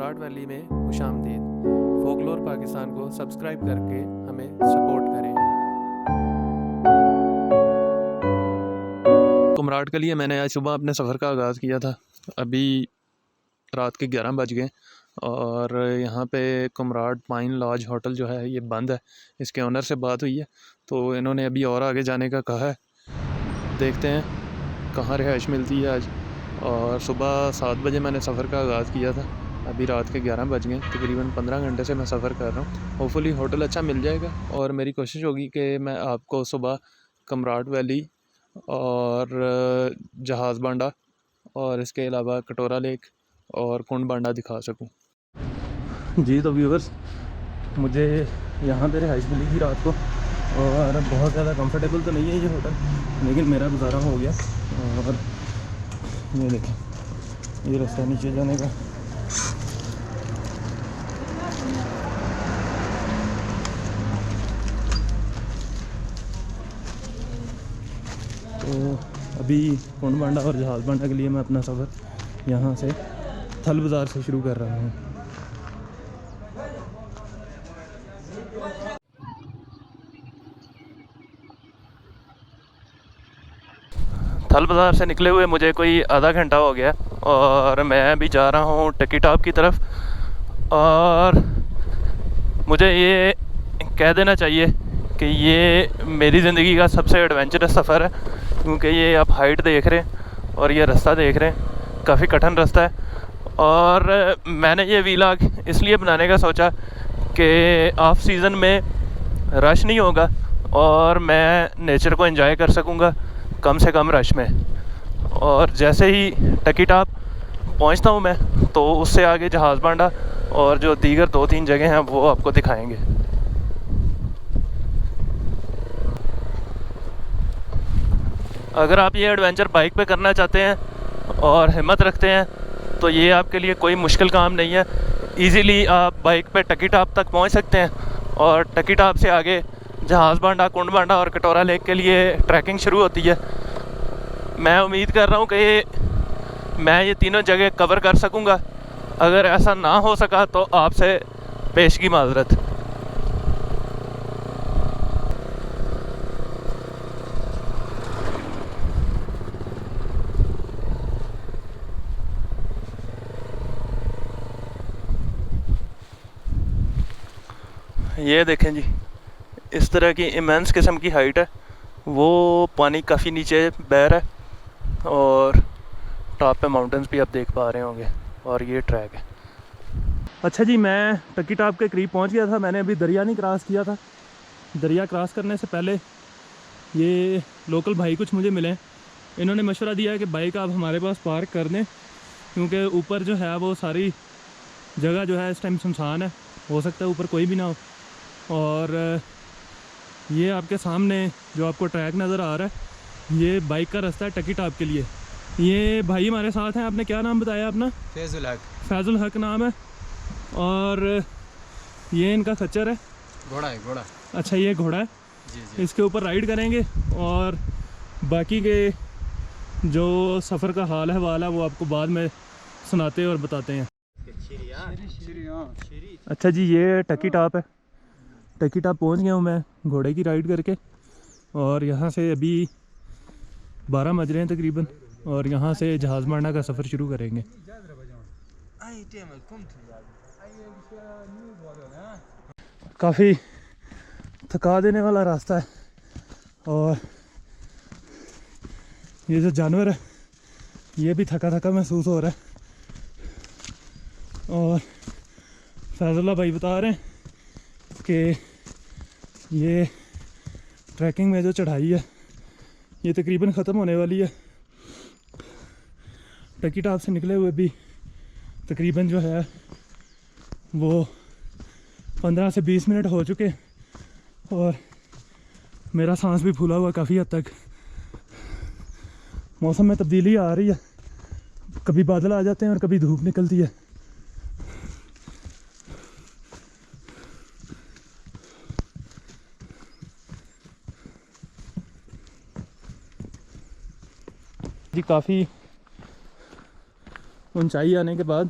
कुमराड valley में खुशामदीद। Folklore Pakistan को subscribe करके हमें सपोर्ट करें। कुमराड के लिए मैंने आज सुबह अपने सफ़र का आगाज़ किया था। अभी रात के 11 बज गए और यहाँ पे कुमराड पाइन लॉज होटल जो है ये बंद है। इसके ओनर से बात हुई है तो इन्होंने अभी और आगे जाने का कहा है। देखते हैं कहाँ रिहाइश मिलती है आज। और सुबह 7 बजे मैंने सफ़र का आगाज़ किया था, अभी रात के 11 बज गए। तकरीबन 15 घंटे से मैं सफ़र कर रहा हूँ। होपफुली होटल अच्छा मिल जाएगा और मेरी कोशिश होगी कि मैं आपको सुबह कुमराड वैली और जहाज़ बांडा और इसके अलावा कटोरा लेक और कुंड बांडा दिखा सकूं। जी तो व्यूवर्स, मुझे यहाँ पे रिहाइश मिली थी रात को और बहुत ज़्यादा कंफर्टेबल तो नहीं है ये होटल, लेकिन मेरा गुजारा हो गया। और ये देखें, ये रास्ता नीचे जाने का। तो अभी कुंड बांडा और जहाज़ बांडा के लिए मैं अपना सफ़र यहाँ से थल बाज़ार से शुरू कर रहा हूँ। थल बाज़ार से निकले हुए मुझे कोई आधा घंटा हो गया और मैं अभी जा रहा हूँ टकी टॉप की तरफ। और मुझे ये कह देना चाहिए कि ये मेरी ज़िंदगी का सबसे एडवेंचरस सफ़र है, क्योंकि ये आप हाइट देख रहे हैं और ये रास्ता देख रहे हैं, काफ़ी कठिन रास्ता है। और मैंने ये व्लॉग इसलिए बनाने का सोचा कि ऑफ सीज़न में रश नहीं होगा और मैं नेचर को एंजॉय कर सकूँगा कम से कम रश में। और जैसे ही टकी टॉप पहुँचता हूँ मैं तो उससे आगे जहाज़ बांडा और जो दीगर 2-3 जगह हैं वो आपको दिखाएंगे। अगर आप ये एडवेंचर बाइक पे करना चाहते हैं और हिम्मत रखते हैं तो ये आपके लिए कोई मुश्किल काम नहीं है। इजीली आप बाइक पे टकी टॉप तक पहुंच सकते हैं और टकी टॉप से आगे जहाज़ बांडा, कुंड बांडा और कटोरा लेक के लिए ट्रैकिंग शुरू होती है। मैं उम्मीद कर रहा हूँ कि मैं ये तीनों जगह कवर कर सकूँगा। अगर ऐसा ना हो सका तो आपसे पेशगी माज़रत। ये देखें जी, इस तरह की इमेंस किस्म की हाइट है। वो पानी काफ़ी नीचे बह रहा है और टॉप पे माउंटेन्स भी आप देख पा रहे होंगे और ये ट्रैक है। अच्छा जी, मैं टकी टॉप के करीब पहुंच गया था। मैंने अभी दरिया नहीं क्रॉस किया था। दरिया क्रॉस करने से पहले ये लोकल भाई कुछ मुझे मिले। इन्होंने मशवरा दिया है कि बाइक आप हमारे पास पार्क कर दें, क्योंकि ऊपर जो है वो सारी जगह जो है इस टाइम सुनसान है, हो सकता है ऊपर कोई भी ना हो। और ये आपके सामने जो आपको ट्रैक नज़र आ रहा है ये बाइक का रास्ता है टकी टॉप के लिए। ये भाई हमारे साथ हैं। आपने क्या नाम बताया अपना? फैजुल हक। फैजुल हक नाम है। और ये इनका खच्चर है, घोड़ा है, घोड़ा। अच्छा, ये घोड़ा है जी जी। इसके ऊपर राइड करेंगे और बाकी के जो सफ़र का हाल है वाल है वो आपको बाद में सुनाते और बताते हैं। अच्छा जी, ये टकी टॉप है। टकी टॉप पहुँच गया हूँ मैं घोड़े की राइड करके। और यहाँ से अभी 12 बज रहे हैं तकरीबन और यहाँ से जहाज़ बांडा का सफ़र शुरू करेंगे। काफ़ी थका देने वाला रास्ता है और ये जो जानवर है ये भी थका थका महसूस हो रहा है। और फैजुल्ला भाई बता रहे हैं कि ये ट्रैकिंग में जो चढ़ाई है ये तकरीबन ख़त्म होने वाली है। टकी टॉप से निकले हुए भी तकरीबन जो है वो 15 से 20 मिनट हो चुके और मेरा सांस भी फूला हुआ काफ़ी हद तक। मौसम में तब्दीली आ रही है, कभी बादल आ जाते हैं और कभी धूप निकलती है। जी काफ़ी ऊंचाई आने के बाद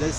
10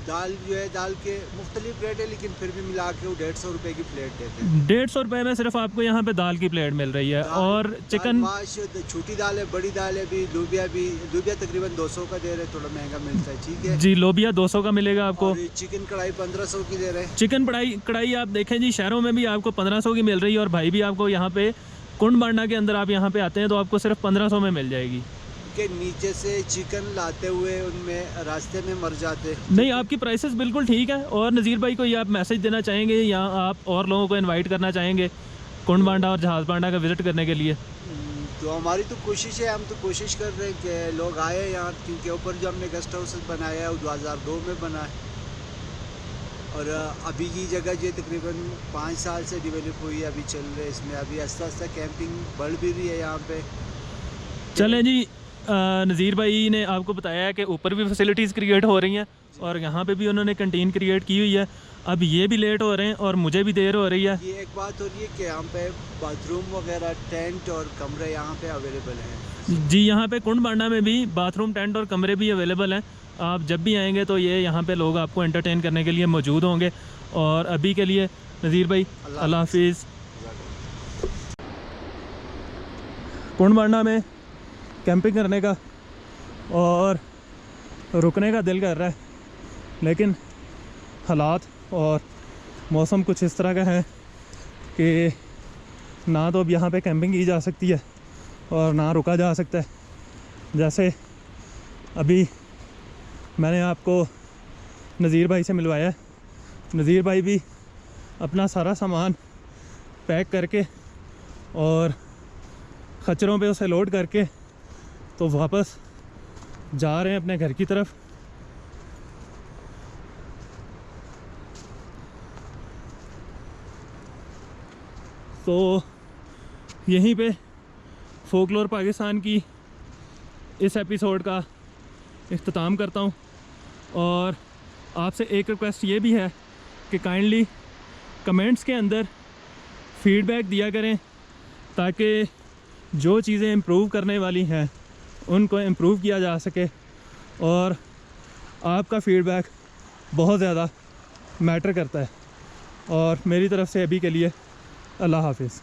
दाल जो है दाल के मुख्तलिफ रेट है, लेकिन फिर भी मिला के वो 150 रुपए की प्लेट देते हैं। 150 रुपये में सिर्फ आपको यहाँ पे दाल की प्लेट मिल रही है। और चिकन माश छोटी दाल है, बड़ी दाल है, भी लोबिया तकरीबन 200 का दे रहे हैं, थोड़ा महंगा मिलता है, ठीक है जी, लोबिया 200 का मिलेगा आपको। और चिकन कढ़ाई 1500 की दे रहे हैं। चिकन कढ़ाई आप देखें जी, शहरों में भी आपको 1500 की मिल रही है, और भाई भी आपको यहाँ पे कुंड बांडा के अंदर आप यहाँ पे आते हैं तो आपको सिर्फ 1500 में मिल जाएगी। के नीचे से चिकन लाते हुए उनमें रास्ते में मर जाते। नहीं, आपकी प्राइसेस बिल्कुल ठीक है। और नज़ीर भाई को ये आप मैसेज देना चाहेंगे या आप और लोगों को इनवाइट करना चाहेंगे कुंड बांडा और जहाज़ बांडा का विज़िट करने के लिए? तो हमारी तो कोशिश है, हम तो कोशिश कर रहे हैं कि लोग आए यहाँ, क्योंकि ऊपर जो हमने गेस्ट हाउस बनाया है वो 2002 में बना है, और अभी की जगह जो तकरीबन 5 साल से डेवलप हुई है, अभी चल रहे हैं इसमें, अभी आस्ता आस्ता कैंपिंग बढ़ भी रही है यहाँ पे। चलें जी, नज़ीर भाई ने आपको बताया है कि ऊपर भी फैसिलिटीज़ क्रिएट हो रही हैं और यहाँ पे भी उन्होंने कैंटीन क्रिएट की हुई है। अब ये भी लेट हो रहे हैं और मुझे भी देर हो रही है। ये एक बात हो रही है कि यहाँ पे बाथरूम वगैरह, टेंट और कमरे यहाँ पे अवेलेबल हैं। जी, यहाँ पे कुंड बांडा में भी बाथरूम, टेंट और कमरे भी अवेलेबल हैं। आप जब भी आएंगे तो ये यहाँ पे लोग आपको एंटरटेन करने के लिए मौजूद होंगे। और अभी के लिए नज़ीर भाई, अल्लाह हाफिज़। कुंड बांडा में कैंपिंग करने का और रुकने का दिल कर रहा है, लेकिन हालात और मौसम कुछ इस तरह का है कि ना तो अब यहाँ पे कैंपिंग की जा सकती है और ना रुका जा सकता है। जैसे अभी मैंने आपको नज़ीर भाई से मिलवाया है, नज़ीर भाई भी अपना सारा सामान पैक करके और खच्चरों पे उसे लोड करके तो वापस जा रहे हैं अपने घर की तरफ। तो यहीं पे फोकलोर पाकिस्तान की इस एपिसोड का इख्तिताम करता हूँ। और आपसे एक रिक्वेस्ट ये भी है कि काइंडली कमेंट्स के अंदर फीडबैक दिया करें, ताकि जो चीज़ें इम्प्रूव करने वाली हैं उनको इम्प्रूव किया जा सके। और आपका फीडबैक बहुत ज़्यादा मैटर करता है। और मेरी तरफ से अभी के लिए अल्लाह हाफिज़।